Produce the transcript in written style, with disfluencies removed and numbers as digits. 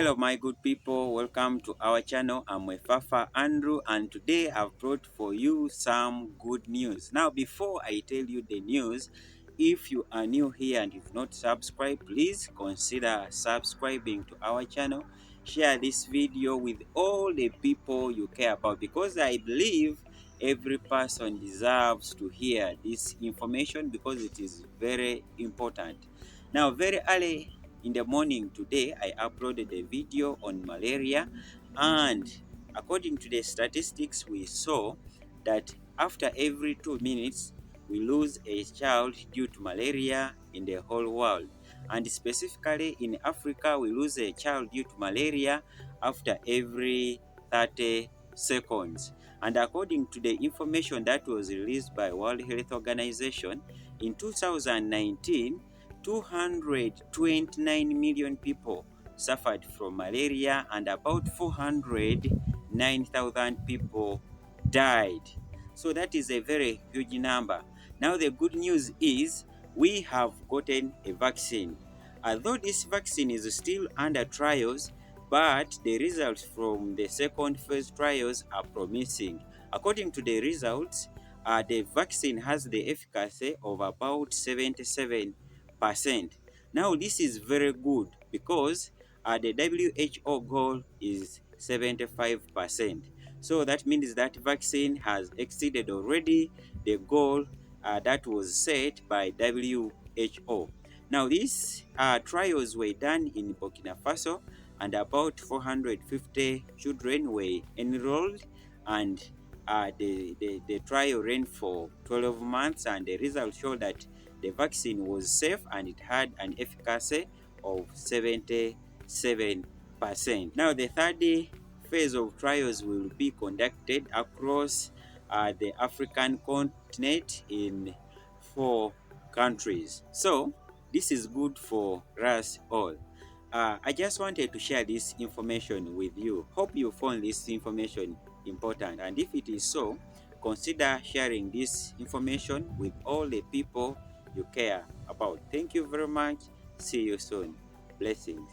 Hello my good people, welcome to our channel. I'm Wefafa Andrew and today I've brought for you some good news. Now before I tell you the news, if you are new here and you've not subscribed, please consider subscribing to our channel. Share this video with all the people you care about because I believe every person deserves to hear this information because it is very important. Now very early in the morning today, I uploaded a video on malaria, and according to the statistics, we saw that after every 2 minutes, we lose a child due to malaria in the whole world. And specifically in Africa, we lose a child due to malaria after every 30 seconds. And according to the information that was released by World Health Organization in 2019, 229 million people suffered from malaria and about 409,000 people died. So that is a very huge number. Now the good news is we have gotten a vaccine. Although this vaccine is still under trials, but the results from the second phase trials are promising. According to the results, the vaccine has the efficacy of about 77%. Now this is very good because the WHO goal is 75%. So that means that vaccine has exceeded already the goal that was set by WHO. Now these trials were done in Burkina Faso and about 450 children were enrolled, and the trial ran for 12 months and the results showed that the vaccine was safe and it had an efficacy of 77%. Now the third phase of trials will be conducted across the African continent in 4 countries. So this is good for us all. I just wanted to share this information with you. Hope you found this information important, and if it is so, consider sharing this information with all the people you care about. Thank you very much. See you soon. Blessings.